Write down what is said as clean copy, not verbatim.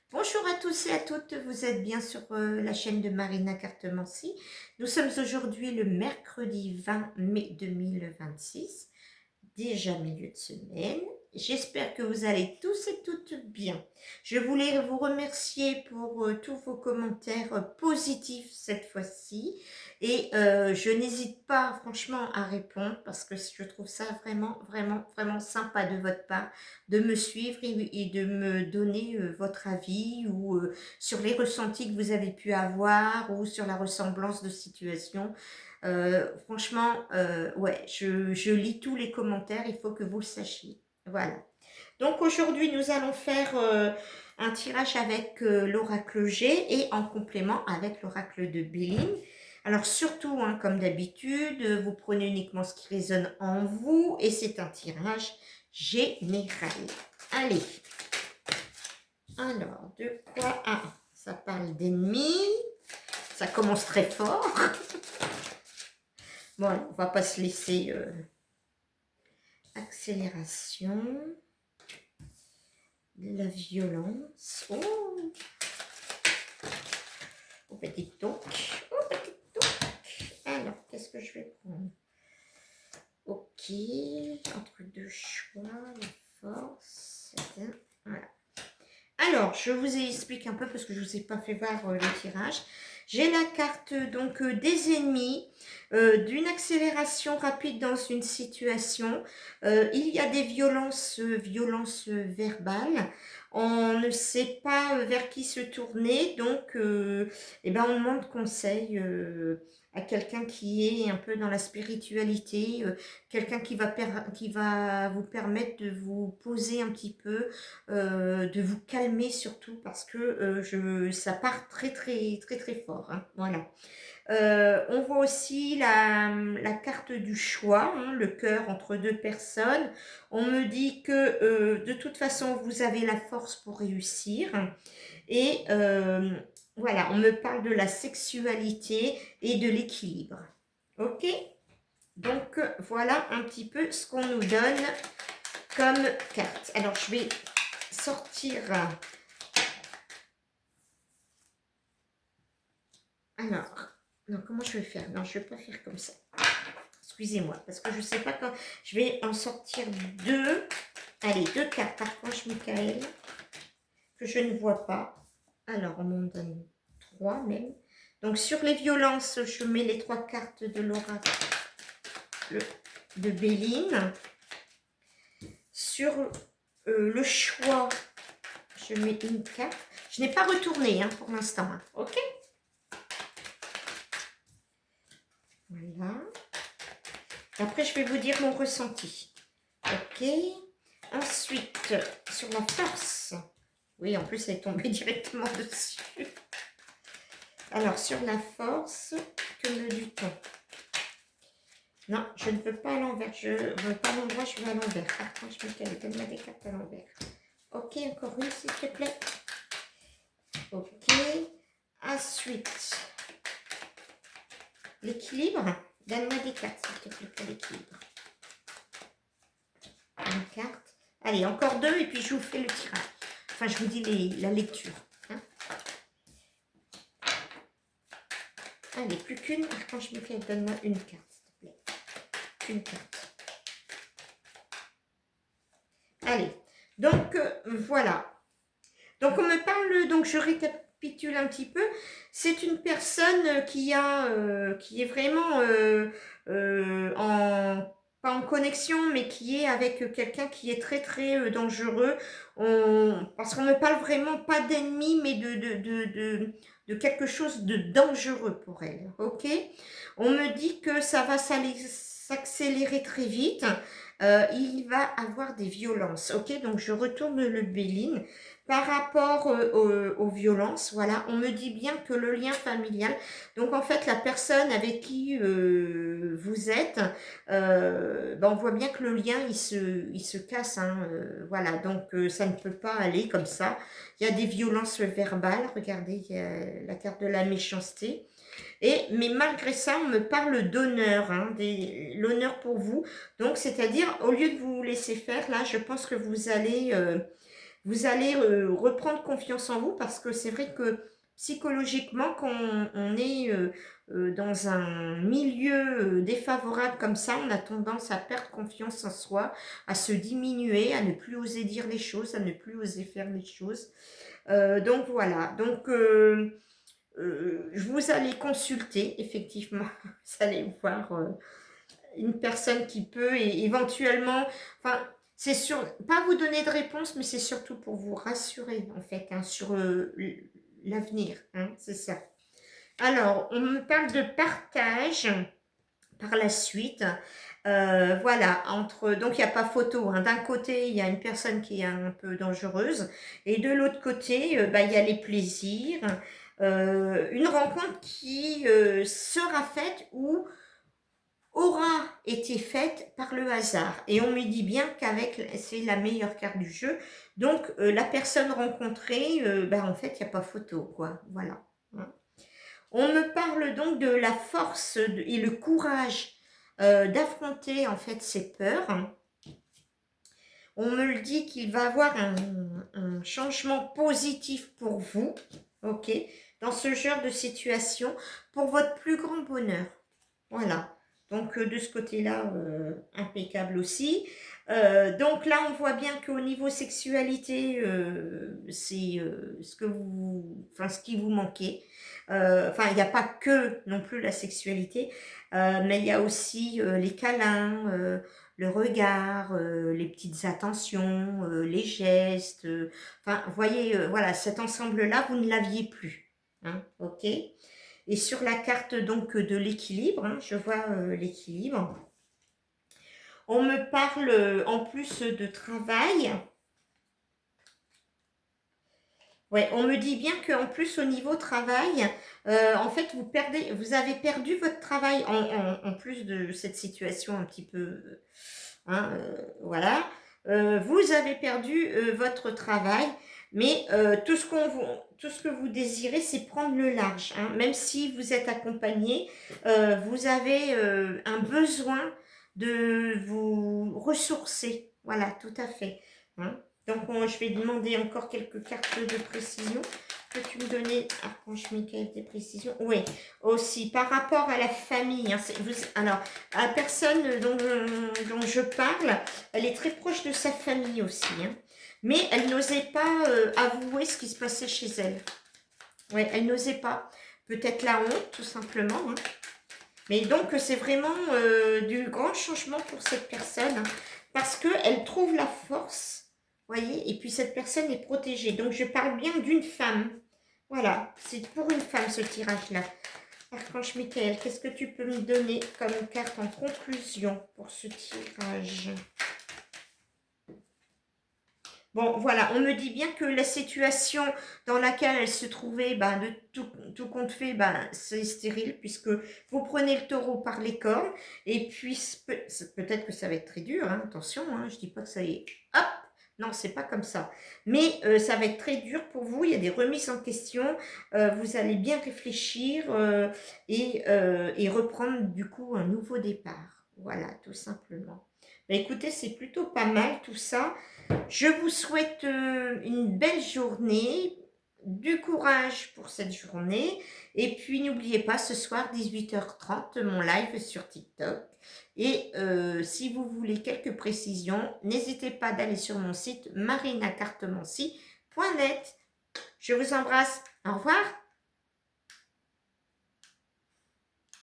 Bonjour à tous et à toutes, vous êtes bien sur la chaîne de Marina Cartemancy. Nous sommes aujourd'hui le mercredi 20 mai 2026, déjà milieu de semaine. J'espère que vous allez tous et toutes bien. Je voulais vous remercier pour tous vos commentaires positifs cette fois-ci. Et je n'hésite pas franchement à répondre parce que je trouve ça vraiment, vraiment, vraiment sympa de votre part de me suivre et de me donner votre avis ou sur les ressentis que vous avez pu avoir ou sur la ressemblance de situation. Franchement, ouais, je lis tous les commentaires, il faut que vous le sachiez. Voilà. Donc aujourd'hui, nous allons faire un tirage avec l'oracle G et en complément avec l'oracle de Béline. Alors surtout, hein, comme d'habitude, vous prenez uniquement ce qui résonne en vous et c'est un tirage général. Allez. Alors, de quoi? Ah, ça parle d'ennemis. Ça commence très fort. Bon, on va pas se laisser accélération, de la violence. Oh, oh petit toc. Oh petit toc. Alors, qu'est-ce que je vais prendre? Ok, entre deux choix, la force. Voilà. Alors, je vous explique un peu parce que je ne vous ai pas fait voir le tirage. J'ai la carte donc des ennemis, d'une accélération rapide dans une situation. Il y a des violences verbales. On ne sait pas vers qui se tourner, donc eh ben, on demande conseil à quelqu'un qui est un peu dans la spiritualité, quelqu'un qui va vous permettre de vous poser un petit peu, de vous calmer surtout parce que ça part très très très très fort. Hein, voilà. On voit aussi la carte du choix, hein, le cœur entre deux personnes. On me dit que de toute façon vous avez la force pour réussir et voilà, on me parle de la sexualité et de l'équilibre. Ok? Donc voilà un petit peu ce qu'on nous donne comme carte. Alors je vais sortir. Alors, non, comment je vais faire? Non, je ne vais pas faire comme ça. Excusez-moi, parce que je ne sais pas quand. Je vais en sortir deux. Allez, deux cartes. Archange Michael, que je ne vois pas. Alors, on m'en donne trois même. Donc, sur les violences, je mets les trois cartes de l'oracle de Béline. Sur le choix, je mets une carte. Je n'ai pas retourné hein, pour l'instant. Hein. Ok? Voilà. Après, je vais vous dire mon ressenti. Ok. Ensuite, sur la force. Oui, en plus, elle est tombée directement dessus. Alors, sur la force, que me dit-on? Non, je ne veux pas à l'envers. Je ne veux pas à l'endroit, je veux à l'envers. Attends, je me calme. Donne-moi des cartes à l'envers. Ok, encore une, s'il te plaît. Ok. Ensuite, l'équilibre. Donne-moi des cartes, s'il te plaît, pour l'équilibre. Une carte. Allez, encore deux, et puis je vous fais le tirage. Enfin, je vous dis la lecture. Hein. Allez, plus qu'une. Archange Michael, donne-moi une carte, s'il te plaît. Une carte. Allez, donc voilà. Donc on me parle, donc je récapitule un petit peu. C'est une personne qui est vraiment pas en connexion, mais qui est avec quelqu'un qui est très très dangereux. Parce qu'on ne parle vraiment pas d'ennemi, mais de quelque chose de dangereux pour elle. Ok? On me dit que ça va s'accélérer très vite. Il va avoir des violences. Ok? Donc je retourne le Béline. Par rapport aux violences, voilà, on me dit bien que le lien familial, donc en fait la personne avec qui vous êtes, ben on voit bien que le lien il se casse, hein, voilà, donc ça ne peut pas aller comme ça. Il y a des violences verbales, regardez, il y a la carte de la méchanceté. Mais malgré ça, on me parle d'honneur, hein, l'honneur pour vous. Donc, c'est-à-dire, au lieu de vous laisser faire, là, je pense que vous allez reprendre confiance en vous parce que c'est vrai que psychologiquement, quand on est dans un milieu défavorable comme ça, on a tendance à perdre confiance en soi, à se diminuer, à ne plus oser dire les choses, à ne plus oser faire les choses. Donc voilà, donc vous allez consulter, effectivement, vous allez voir une personne qui peut et éventuellement, enfin, c'est sûr, pas vous donner de réponse, mais c'est surtout pour vous rassurer, en fait, hein, sur l'avenir, hein, c'est ça. Alors, on me parle de partage par la suite. Voilà, donc il n'y a pas photo, hein. D'un côté, il y a une personne qui est un peu dangereuse, et de l'autre côté, bah, il y a les plaisirs. Une rencontre qui sera faite ou aura été faite par le hasard. Et on me dit bien qu'avec, c'est la meilleure carte du jeu. Donc, la personne rencontrée, bah, en fait, il n'y a pas photo, quoi. Voilà. Hein. On me parle donc de la force et le courage d'affronter, en fait, ses peurs. On me le dit qu'il va avoir un changement positif pour vous, ok, dans ce genre de situation, pour votre plus grand bonheur. Voilà. Donc de ce côté-là, impeccable aussi. Donc là, on voit bien qu'au niveau sexualité, c'est ce qui vous manquait. Enfin, il n'y a pas que non plus la sexualité, mais il y a aussi les câlins, le regard, les petites attentions, les gestes. Enfin, vous voyez, voilà, cet ensemble-là, vous ne l'aviez plus. Hein, ok. Et sur la carte donc de l'équilibre, hein, je vois l'équilibre. On me parle en plus de travail. Ouais, on me dit bien qu'en plus au niveau travail, en fait vous avez perdu votre travail en plus de cette situation un petit peu, hein, voilà. Vous avez perdu votre travail, mais tout ce que vous désirez, c'est prendre le large. Hein. Même si vous êtes accompagné, vous avez un besoin de vous ressourcer. Voilà, tout à fait. Hein. Donc, je vais demander encore quelques cartes de précision. Peux-tu me donner, Archange Michael, des précisions? Oui, aussi, par rapport à la famille. Hein, alors, la personne dont je parle, elle est très proche de sa famille aussi. Hein, mais elle n'osait pas avouer ce qui se passait chez elle. Oui, elle n'osait pas. Peut-être la honte, tout simplement. Hein. Mais donc, c'est vraiment du grand changement pour cette personne. Hein, parce qu'elle trouve la force. Voyez, et puis cette personne est protégée. Donc je parle bien d'une femme. Voilà, c'est pour une femme ce tirage-là. Archange Michael, qu'est-ce que tu peux me donner comme carte en conclusion pour ce tirage? Bon, voilà, on me dit bien que la situation dans laquelle elle se trouvait, ben, de tout compte fait, ben, c'est stérile puisque vous prenez le taureau par les cornes et puis peut-être que ça va être très dur, hein, attention, hein, je dis pas que ça est... Hop. Non, c'est pas comme ça. Mais ça va être très dur pour vous. Il y a des remises en question. Vous allez bien réfléchir et reprendre du coup un nouveau départ. Voilà, tout simplement. Ben, écoutez, c'est plutôt pas mal tout ça. Je vous souhaite une belle journée, du courage pour cette journée. Et puis n'oubliez pas, ce soir 18h30, mon live sur TikTok. Et si vous voulez quelques précisions, n'hésitez pas d'aller sur mon site marinacartemancy.net. Je vous embrasse. Au revoir.